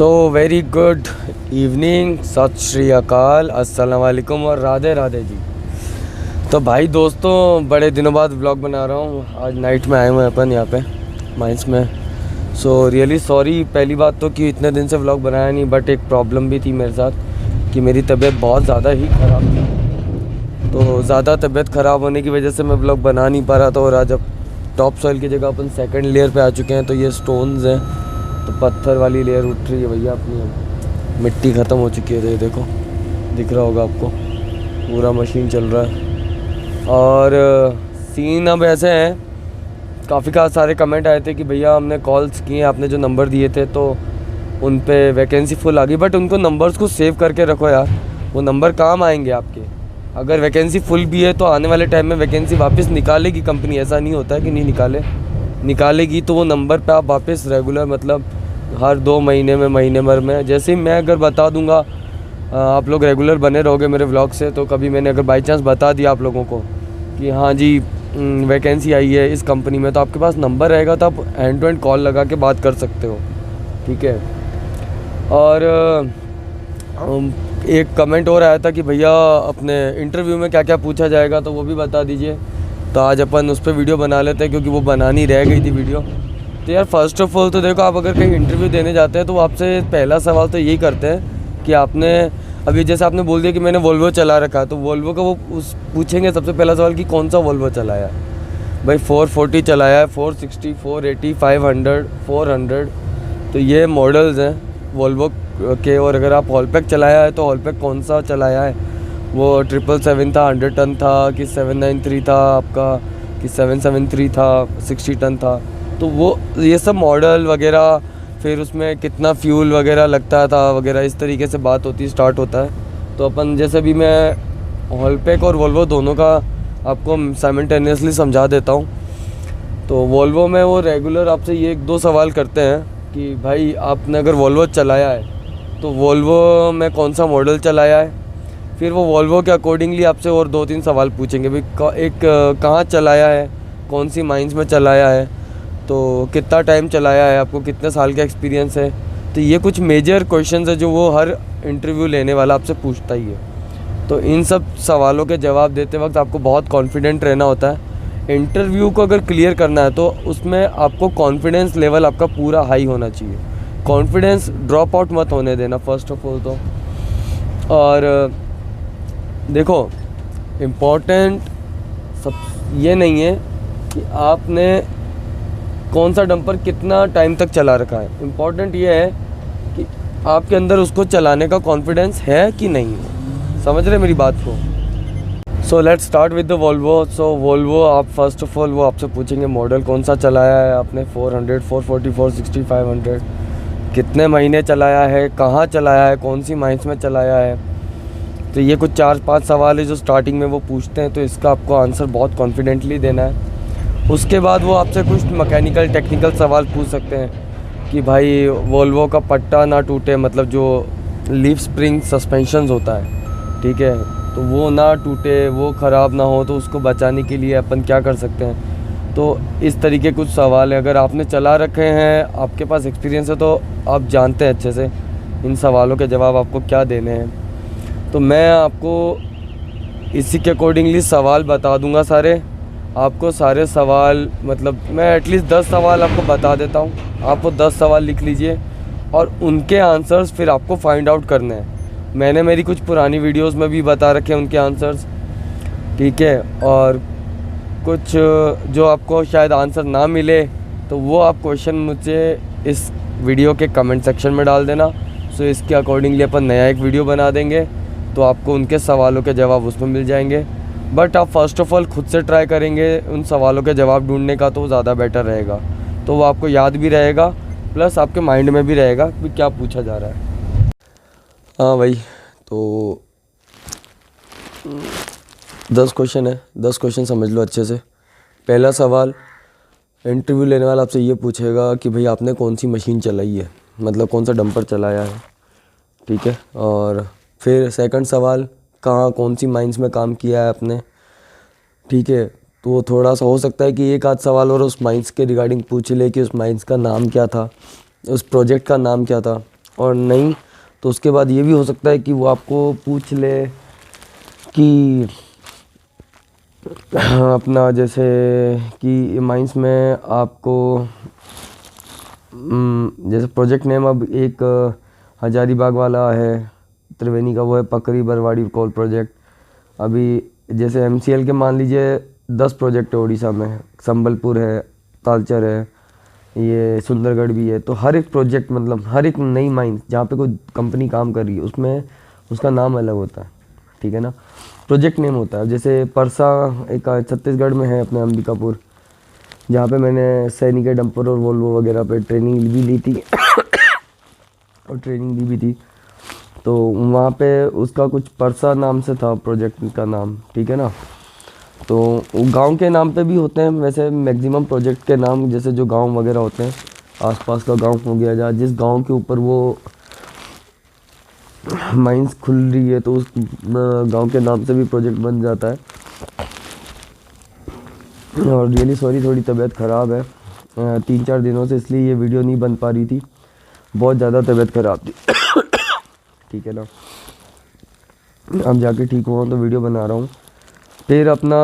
So very good evening, सत श्री अकाल, अस्सलाम वालेकुम और राधे राधे जी। तो भाई दोस्तों, बड़े दिनों बाद व्लॉग बना रहा हूँ। आज नाइट में आए हुए हैं अपन यहाँ पे माइंस में। सो रियली सॉरी, पहली बात तो कि इतने दिन से व्लॉग बनाया नहीं, बट एक प्रॉब्लम भी थी मेरे साथ कि मेरी तबीयत बहुत ज़्यादा ही ख़राब थी। तो ज़्यादा तबीयत ख़राब होने की वजह से मैं व्लॉग बना नहीं पा रहा था। और आज अब टॉप सॉइल की जगह अपन सेकंड लेयर पे आ चुके हैं। तो ये स्टोन्स हैं, तो पत्थर वाली लेयर उठ रही है भैया अपनी। मिट्टी ख़त्म हो चुकी है, देखो दिख रहा होगा आपको, पूरा मशीन चल रहा है। और सीन अब ऐसे हैं, काफ़ी सारे कमेंट आए थे कि भैया हमने कॉल्स किए, आपने जो नंबर दिए थे तो उन पे वैकेंसी फुल आ गई। बट उनको नंबर्स को सेव करके रखो यार, वो नंबर काम आएंगे आपके। अगर वैकेंसी फुल भी है तो आने वाले टाइम में वैकेंसी वापस निकालेगी कंपनी, ऐसा नहीं होता है कि नहीं निकालेगी। तो वो नंबर पे आप वापस रेगुलर, मतलब हर 2 महीने में, महीने भर में, जैसे ही मैं अगर बता दूंगा आप लोग रेगुलर बने रहोगे मेरे व्लॉग से। तो कभी मैंने अगर बाई चांस बता दिया आप लोगों को कि हाँ जी वैकेंसी आई है इस कंपनी में, तो आपके पास नंबर रहेगा, तो आप हैंड टू हैंड कॉल लगा के बात कर सकते हो, ठीक है। और एक कमेंट और आया था कि भैया अपने इंटरव्यू में क्या क्या पूछा जाएगा, तो वो भी बता दीजिए। तो आज अपन उस पर वीडियो बना लेते हैं, क्योंकि वो बनानी रह गई थी वीडियो। तो यार फर्स्ट ऑफ ऑल तो देखो, आप अगर कहीं इंटरव्यू देने जाते हैं तो वो आपसे पहला सवाल तो यही करते हैं कि आपने अभी, जैसे आपने बोल दिया कि मैंने वोल्वो चला रखा है, तो वोल्वो का वो पूछेंगे सबसे पहला सवाल कि कौन सा वोल्वो चलाया है। भाई 440 चलाया है, 460, 480, 500, 400, तो ये मॉडल्स हैं वोल्वो के। और अगर आप हॉलपैक चलाया है तो हॉलपैक कौन सा चलाया है, वो 777 था, 100 टन था, कि 793 था आपका, कि 773 था, 60 टन था। तो वो ये सब मॉडल वगैरह, फिर उसमें कितना फ्यूल वगैरह लगता था वगैरह, इस तरीके से बात होती स्टार्ट होता है। तो अपन जैसे भी मैं हॉलपैक और वोल्वो दोनों का आपको साइमल्टेनियसली समझा देता हूँ। तो वोल्वो में वो रेगुलर आपसे ये 1-2 सवाल करते हैं कि भाई आपने अगर वोल्वो चलाया है तो वोल्वो में कौन सा मॉडल चलाया है। फिर वो वोल्वो के अकॉर्डिंगली आपसे और 2-3 सवाल पूछेंगे, भाई एक कहाँ चलाया है, कौन सी माइंस में चलाया है, तो कितना टाइम चलाया है, आपको कितने साल का एक्सपीरियंस है। तो ये कुछ मेजर क्वेश्चंस है जो वो हर इंटरव्यू लेने वाला आपसे पूछता ही है। तो इन सब सवालों के जवाब देते वक्त आपको बहुत कॉन्फिडेंट रहना होता है। इंटरव्यू को अगर क्लियर करना है तो उसमें आपको कॉन्फिडेंस लेवल आपका पूरा हाई होना चाहिए। कॉन्फिडेंस ड्रॉप आउट मत होने देना फर्स्ट ऑफ ऑल तो। और देखो, इम्पोर्टेंट सब ये नहीं है कि आपने कौन सा डंपर कितना टाइम तक चला रखा है। इम्पोर्टेंट ये है कि आपके अंदर उसको चलाने का कॉन्फिडेंस है कि नहीं है। समझ रहे मेरी बात को। So let's start with the Volvo. So Volvo आप फर्स्ट ऑफ ऑल वो आपसे पूछेंगे मॉडल कौन सा चलाया है आपने, 400, 440, 460, 500, कितने महीने चलाया है, कहाँ चलाया है, कौन सी माइंस में चलाया है। तो ये कुछ 4-5 सवाल है जो स्टार्टिंग में वो पूछते हैं। तो इसका आपको आंसर बहुत कॉन्फिडेंटली देना है। उसके बाद वो आपसे कुछ मैकेनिकल टेक्निकल सवाल पूछ सकते हैं कि भाई वोल्वो का पट्टा ना टूटे, मतलब जो लीफ स्प्रिंग सस्पेंशंस होता है, ठीक है, तो वो ना टूटे, वो ख़राब ना हो, तो उसको बचाने के लिए अपन क्या कर सकते हैं। तो इस तरीके कुछ सवाल है। अगर आपने चला रखे हैं, आपके पास एक्सपीरियंस है, तो आप जानते हैं अच्छे से इन सवालों के जवाब आपको क्या देने हैं। तो मैं आपको इसी के अकॉर्डिंगली सवाल बता दूंगा सारे। आपको सारे सवाल, मतलब मैं एटलीस्ट 10 सवाल आपको बता देता हूँ। आप वो 10 सवाल लिख लीजिए और उनके आंसर्स फिर आपको फाइंड आउट करने हैं। मैंने मेरी कुछ पुरानी वीडियोस में भी बता रखे हैं उनके आंसर्स, ठीक है। और कुछ जो आपको शायद आंसर ना मिले तो वो आप क्वेश्चन मुझे इस वीडियो के कमेंट सेक्शन में डाल देना। सो इसके अकॉर्डिंगली अपन नया एक वीडियो बना देंगे, तो आपको उनके सवालों के जवाब उसमें मिल जाएंगे। बट आप फर्स्ट ऑफ ऑल खुद से ट्राई करेंगे उन सवालों के जवाब ढूंढने का, तो ज़्यादा बेटर रहेगा। तो वो आपको याद भी रहेगा, प्लस आपके माइंड में भी रहेगा कि क्या पूछा जा रहा है। हाँ भाई, तो 10 क्वेश्चन है, 10 क्वेश्चन समझ लो अच्छे से। पहला सवाल, इंटरव्यू लेने वाला आपसे ये पूछेगा कि भाई आपने कौन सी मशीन चलाई है, मतलब कौन सा डंपर चलाया है, ठीक है। और फिर सेकंड सवाल, कहाँ कौन सी माइंस में काम किया है आपने, ठीक है। तो थोड़ा सा हो सकता है कि एक आध सवाल और उस माइंस के रिगार्डिंग पूछ ले कि उस माइंस का नाम क्या था, उस प्रोजेक्ट का नाम क्या था। और नहीं तो उसके बाद ये भी हो सकता है कि वो आपको पूछ ले कि अपना जैसे कि माइंस में आपको जैसे प्रोजेक्ट नेम अब एक हजारीबाग वाला है त्रिवेणी का, वो है पकरी बरवाड़ी कोल प्रोजेक्ट। अभी जैसे MCL के मान लीजिए 10 प्रोजेक्ट है उड़ीसा में, संबलपुर है, तालचर है, ये सुंदरगढ़ भी है। तो हर एक प्रोजेक्ट मतलब हर एक नई माइंस जहाँ पे कोई कंपनी काम कर रही है उसमें उसका नाम अलग होता है, ठीक है ना, प्रोजेक्ट नेम होता है। जैसे परसा एक छत्तीसगढ़ में है अपने अंबिकापुर, जहाँ पे मैंने सैनिक डंपर और वोल्वो वगैरह पे ट्रेनिंग भी ली थी और ट्रेनिंग दी भी थी। तो वहाँ पे उसका कुछ परसा नाम से था प्रोजेक्ट का नाम, ठीक है ना। तो गांव के नाम पे भी होते हैं वैसे मैक्सिमम प्रोजेक्ट के नाम, जैसे जो गांव वगैरह होते हैं आसपास का गांव हो गया, जहाँ जिस गांव के ऊपर वो माइंस खुल रही है तो उस गांव के नाम से भी प्रोजेक्ट बन जाता है। और रियली सॉरी, थोड़ी तबीयत ख़राब है 3-4 दिनों से, इसलिए ये वीडियो नहीं बन पा रही थी, बहुत ज़्यादा तबीयत ख़राब थी ठीक है ना। अब जाके ठीक हुआ तो वीडियो बना रहा हूँ। फिर अपना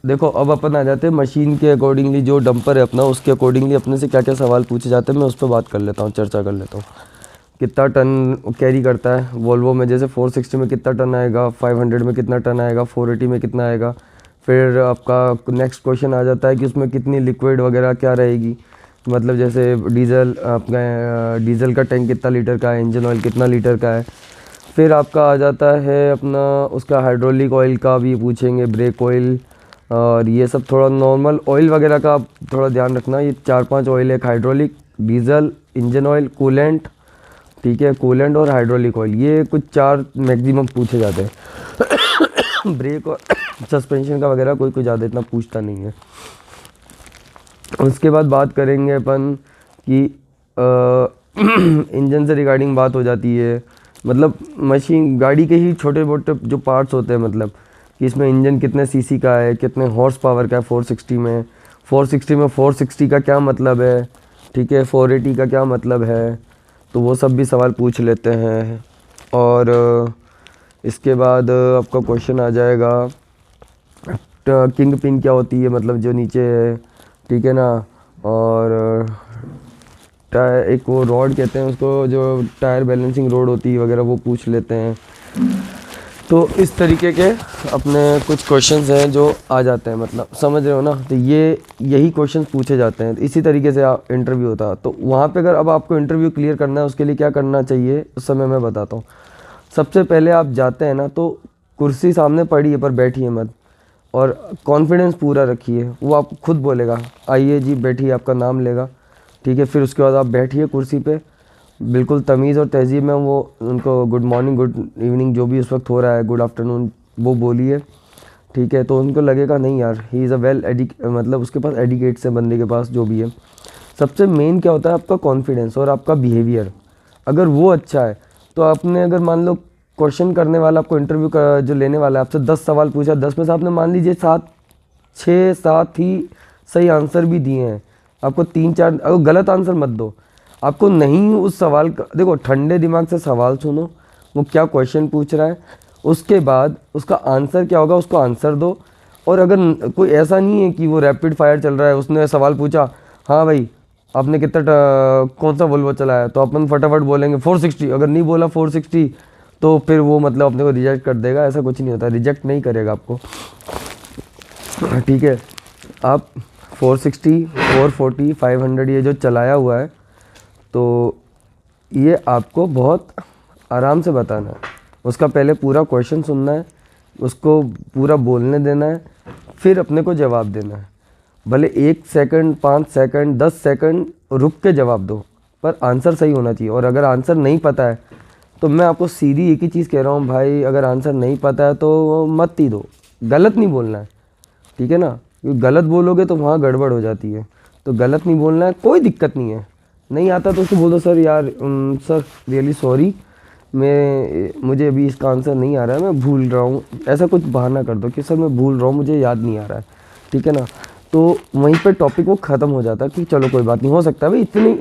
देखो, अब अपन आ जाते हैं मशीन के अकॉर्डिंगली, जो डंपर है अपना उसके अकॉर्डिंगली अपने से क्या क्या सवाल पूछे जाते हैं, मैं उस पर बात कर लेता हूँ, चर्चा कर लेता हूँ। कितना टन कैरी करता है वोल्वो में, जैसे 460 में कितना टन आएगा, 500 में कितना टन आएगा, 480 में कितना आएगा। फिर आपका नेक्स्ट क्वेश्चन आ जाता है कि उसमें कितनी लिक्विड वगैरह क्या रहेगी, मतलब जैसे डीजल, आपका डीजल का टैंक कितना लीटर का है, इंजन ऑयल कितना लीटर का है। फिर आपका आ जाता है अपना उसका हाइड्रोलिक ऑयल का भी पूछेंगे, ब्रेक ऑयल, और ये सब थोड़ा नॉर्मल ऑयल वगैरह का आप थोड़ा ध्यान रखना। ये 4-5 ऑयल है, hydraulic, diesel, engine oil, coolant, ठीक है, कूलेंट और हाइड्रोलिक ऑयल, ये कुछ 4 मैक्सिमम पूछे जाते हैं ब्रेक और सस्पेंशन का वगैरह कोई ज़्यादा इतना पूछता नहीं है। उसके बाद बात करेंगे अपन कि इंजन से रिगार्डिंग बात हो जाती है, मतलब मशीन गाड़ी के ही छोटे मोटे जो पार्ट्स होते हैं, मतलब कि इसमें इंजन कितने सीसी का है, कितने हॉर्स पावर का है 460 में, 460 का क्या मतलब है, ठीक है, 480 का क्या मतलब है, तो वो सब भी सवाल पूछ लेते हैं। और इसके बाद आपका क्वेश्चन आ जाएगा किंग पिन क्या होती है, मतलब जो नीचे है, ठीक है ना। और एक वो रॉड कहते हैं उसको, जो टायर बैलेंसिंग रोड होती है वगैरह, वो पूछ लेते हैं। तो इस तरीके के अपने कुछ क्वेश्चंस हैं जो आ जाते हैं, मतलब समझ रहे हो ना। तो यही क्वेश्चंस पूछे जाते हैं, इसी तरीके से इंटरव्यू होता है। तो वहाँ पे अगर अब आपको इंटरव्यू क्लियर करना है, उसके लिए क्या करना चाहिए उस समय मैं बताता हूँ। सबसे पहले आप जाते हैं ना, तो कुर्सी सामने पड़ी है पर बैठिए मत, और कॉन्फिडेंस पूरा रखिए, वो आप खुद बोलेगा आइए जी बैठिए, आपका नाम लेगा, ठीक है। फिर उसके बाद आप बैठिए कुर्सी पे, बिल्कुल तमीज़ और तहज़ीब में वो उनको गुड मॉर्निंग, गुड इवनिंग जो भी उस वक्त हो रहा है, गुड आफ्टरनून वो बोलिए, ठीक है। तो उनको लगेगा नहीं यार ही इज़ अ मतलब उसके पास एडिकेट्स है बंदे के पास जो भी है। सबसे मेन क्या होता है आपका कॉन्फिडेंस और आपका बिहेवियर, अगर वो अच्छा है तो आपने, अगर मान लो क्वेश्चन करने वाला आपको इंटरव्यू का जो लेने वाला है आपसे 10 सवाल पूछा, 10 में से आपने मान लीजिए 6-7 ही सही आंसर भी दिए हैं, आपको 3-4 अगर गलत आंसर मत दो, आपको नहीं उस सवाल का, देखो ठंडे दिमाग से सवाल सुनो, वो क्या क्वेश्चन पूछ रहा है, उसके बाद उसका आंसर क्या होगा उसको आंसर दो। और अगर कोई ऐसा नहीं है कि वो रैपिड फायर चल रहा है, उसने सवाल पूछा हाँ भाई आपने कितना कौन सा वोल्वो चलाया, तो अपन फटाफट बोलेंगे 460, अगर नहीं बोला 460 तो फिर वो मतलब अपने को रिजेक्ट कर देगा। ऐसा कुछ नहीं होता, रिजेक्ट नहीं करेगा आपको, ठीक है। आप 460, 440, 500 ये जो चलाया हुआ है, तो ये आपको बहुत आराम से बताना है। उसका पहले पूरा क्वेश्चन सुनना है, उसको पूरा बोलने देना है, फिर अपने को जवाब देना है। भले 1 सेकंड, 5 सेकंड, 10 सेकंड रुक के जवाब दो, पर आंसर सही होना चाहिए। और अगर आंसर नहीं पता है तो मैं आपको सीधी एक ही चीज़ कह रहा हूँ भाई, अगर आंसर नहीं पता है तो मत ही दो, गलत नहीं बोलना है, ठीक है ना, क्योंकि गलत बोलोगे तो वहाँ गड़बड़ हो जाती है। तो गलत नहीं बोलना है, कोई दिक्कत नहीं है, नहीं आता तो उसको बोल दो सर यार सर रियली सॉरी, मुझे अभी इसका आंसर नहीं आ रहा है, मैं भूल रहा हूँ, ऐसा कुछ बहाना कर दो कि सर मैं भूल रहा हूँ, मुझे याद नहीं आ रहा है, ठीक है ना। तो वहीं पे टॉपिक वो ख़त्म हो जाता है कि चलो कोई बात नहीं, हो सकता है भाई इतनी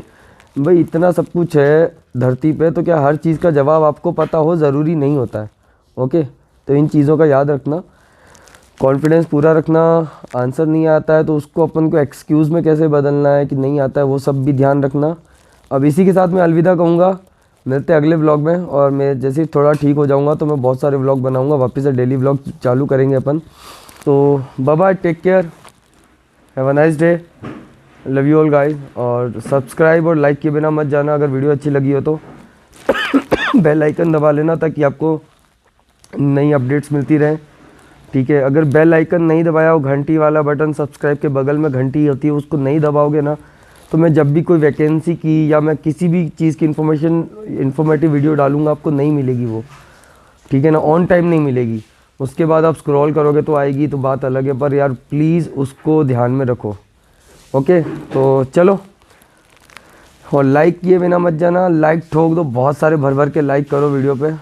भाई इतना सब कुछ है धरती पे, तो क्या हर चीज़ का जवाब आपको पता हो ज़रूरी नहीं होता है। ओके, तो इन चीज़ों का याद रखना, कॉन्फिडेंस पूरा रखना। आंसर नहीं आता है तो उसको अपन को एक्सक्यूज़ में कैसे बदलना है कि नहीं आता है, वो सब भी ध्यान रखना। अब इसी के साथ मैं अलविदा कहूँगा, मिलते हैं अगले व्लॉग में। और मैं जैसे ही थोड़ा ठीक हो जाऊँगा तो मैं बहुत सारे व्लॉग बनाऊँगा, वापस से डेली व्लॉग चालू करेंगे अपन। तो bye bye, take care, have a nice day, love you all guys. और सब्सक्राइब और लाइक किए बिना मत जाना, अगर वीडियो अच्छी लगी हो तो बेल आइकन दबा लेना ताकि आपको नई अपडेट्स मिलती रहें। ठीक है, अगर बेल आइकन नहीं दबाया हो, घंटी वाला बटन सब्सक्राइब के बगल में घंटी होती है, उसको नहीं दबाओगे ना, तो मैं जब भी कोई वैकेंसी की या मैं किसी भी चीज़ की इन्फॉर्मेटिव वीडियो डालूंगा आपको नहीं मिलेगी वो। ठीक है ना, ऑन टाइम नहीं मिलेगी। उसके बाद आप स्क्रॉल करोगे तो आएगी, तो बात अलग है, पर यार प्लीज़ उसको ध्यान में रखो। ओके, तो चलो, और लाइक किए बिना मत जाना, लाइक ठोक दो, बहुत सारे भर भर के लाइक करो वीडियो पे।